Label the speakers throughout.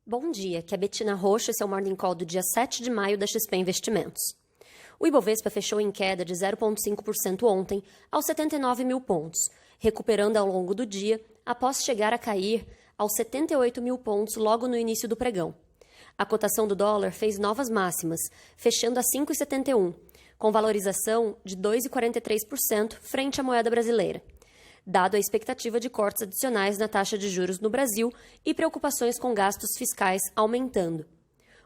Speaker 1: Bom dia, aqui é Betina Rocha, esse é o Morning Call do dia 7 de maio da XP Investimentos. O Ibovespa fechou em queda de 0,5% ontem, aos 79 mil pontos, recuperando ao longo do dia, após chegar a cair aos 78 mil pontos logo no início do pregão. A cotação do dólar fez novas máximas, fechando a 5,71, com valorização de 2,43% frente à moeda brasileira, dado a expectativa de cortes adicionais na taxa de juros no Brasil e preocupações com gastos fiscais aumentando.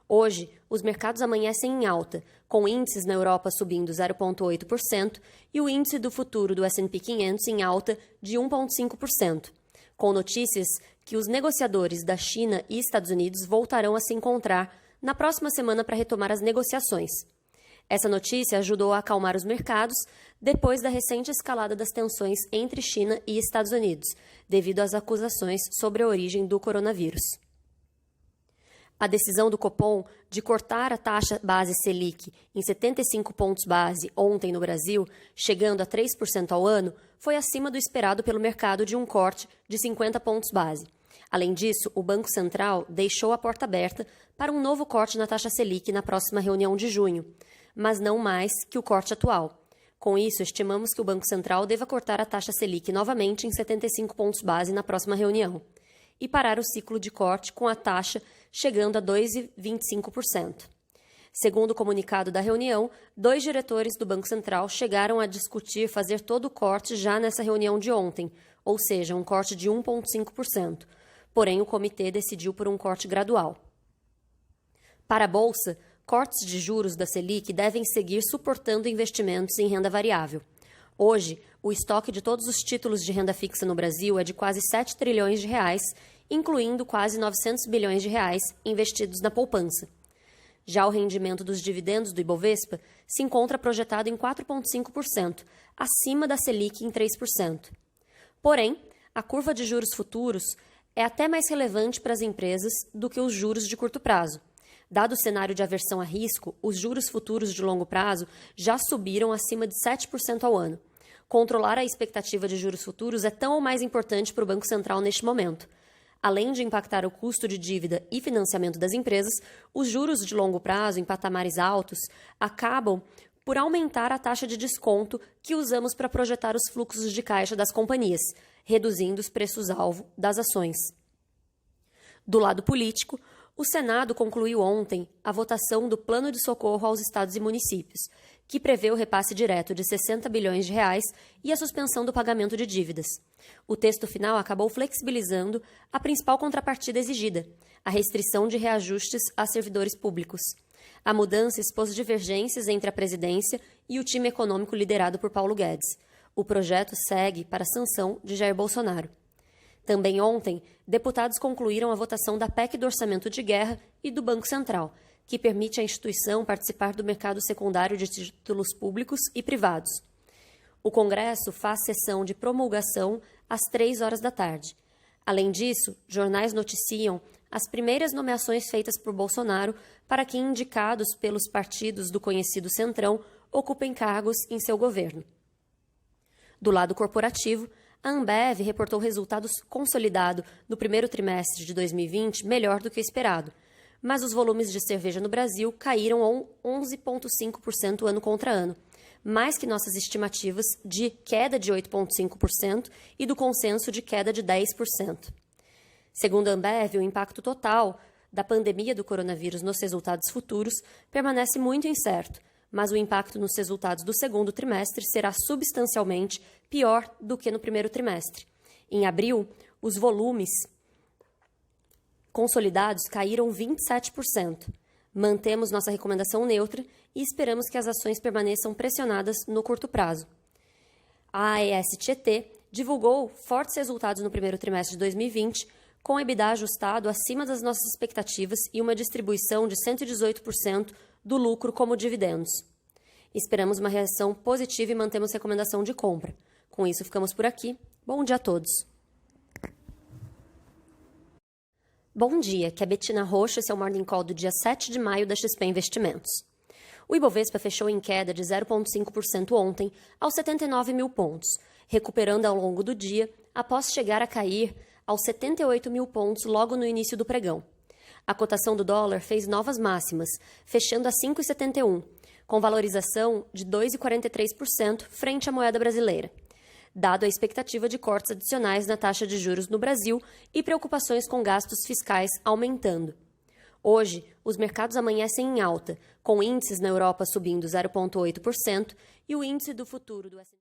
Speaker 1: Hoje, os mercados amanhecem em alta, com índices na Europa subindo 0,8% e o índice do futuro do S&P 500 em alta de 1,5%, com notícias que os negociadores da China e Estados Unidos voltarão a se encontrar na próxima semana para retomar as negociações. Essa notícia ajudou a acalmar os mercados depois da recente escalada das tensões entre China e Estados Unidos, devido às acusações sobre a origem do coronavírus. A decisão do Copom de cortar a taxa base Selic em 75 pontos base ontem no Brasil, chegando a 3% ao ano, foi acima do esperado pelo mercado de um corte de 50 pontos base. Além disso, o Banco Central deixou a porta aberta para um novo corte na taxa Selic na próxima reunião de junho, mas não mais que o corte atual. Com isso, estimamos que o Banco Central deva cortar a taxa Selic novamente em 75 pontos base na próxima reunião e parar o ciclo de corte com a taxa chegando a 2,25%. Segundo o comunicado da reunião, 2 diretores do Banco Central chegaram a discutir fazer todo o corte já nessa reunião de ontem, ou seja, um corte de 1,5%. Porém, o comitê decidiu por um corte gradual. Para a Bolsa, cortes de juros da Selic devem seguir suportando investimentos em renda variável. Hoje, o estoque de todos os títulos de renda fixa no Brasil é de quase 7 trilhões de reais, incluindo quase 900 bilhões de reais investidos na poupança. Já o rendimento dos dividendos do Ibovespa se encontra projetado em 4,5%, acima da Selic em 3%. Porém, a curva de juros futuros é até mais relevante para as empresas do que os juros de curto prazo. Dado o cenário de aversão a risco, os juros futuros de longo prazo já subiram acima de 7% ao ano. Controlar a expectativa de juros futuros é tão ou mais importante para o Banco Central neste momento. Além de impactar o custo de dívida e financiamento das empresas, os juros de longo prazo em patamares altos acabam por aumentar a taxa de desconto que usamos para projetar os fluxos de caixa das companhias, reduzindo os preços-alvo das ações. Do lado político, o Senado concluiu ontem a votação do Plano de Socorro aos Estados e Municípios, que prevê o repasse direto de 60 bilhões de reais e a suspensão do pagamento de dívidas. O texto final acabou flexibilizando a principal contrapartida exigida, a restrição de reajustes a servidores públicos. A mudança expôs divergências entre a presidência e o time econômico liderado por Paulo Guedes. O projeto segue para a sanção de Jair Bolsonaro. Também ontem, deputados concluíram a votação da PEC do Orçamento de Guerra e do Banco Central, que permite à instituição participar do mercado secundário de títulos públicos e privados. O Congresso faz sessão de promulgação às 3 horas da tarde. Além disso, jornais noticiam as primeiras nomeações feitas por Bolsonaro para que indicados pelos partidos do conhecido Centrão ocupem cargos em seu governo. Do lado corporativo, a Ambev reportou resultados consolidados no primeiro trimestre de 2020 melhor do que o esperado, mas os volumes de cerveja no Brasil caíram 11,5% ano contra ano, mais que nossas estimativas de queda de 8,5% e do consenso de queda de 10%. Segundo a Ambev, o impacto total da pandemia do coronavírus nos resultados futuros permanece muito incerto, mas o impacto nos resultados do segundo trimestre será substancialmente pior do que no primeiro trimestre. Em abril, os volumes consolidados caíram 27%. Mantemos nossa recomendação neutra e esperamos que as ações permaneçam pressionadas no curto prazo. A AES Tietê divulgou fortes resultados no primeiro trimestre de 2020, com EBITDA ajustado acima das nossas expectativas e uma distribuição de 118% do lucro como dividendos. Esperamos uma reação positiva e mantemos recomendação de compra. Com isso, ficamos por aqui. Bom dia a todos. Bom dia, aqui é Betina Rocha, esse é o Morning Call do dia 7 de maio da XP Investimentos. O Ibovespa fechou em queda de 0,5% ontem, aos 79 mil pontos, recuperando ao longo do dia, após chegar a cair aos 78 mil pontos logo no início do pregão. A cotação do dólar fez novas máximas, fechando a 5,71, com valorização de 2,43% frente à moeda brasileira, dado a expectativa de cortes adicionais na taxa de juros no Brasil e preocupações com gastos fiscais aumentando. Hoje, os mercados amanhecem em alta, com índices na Europa subindo 0,8% e o índice do futuro do S&P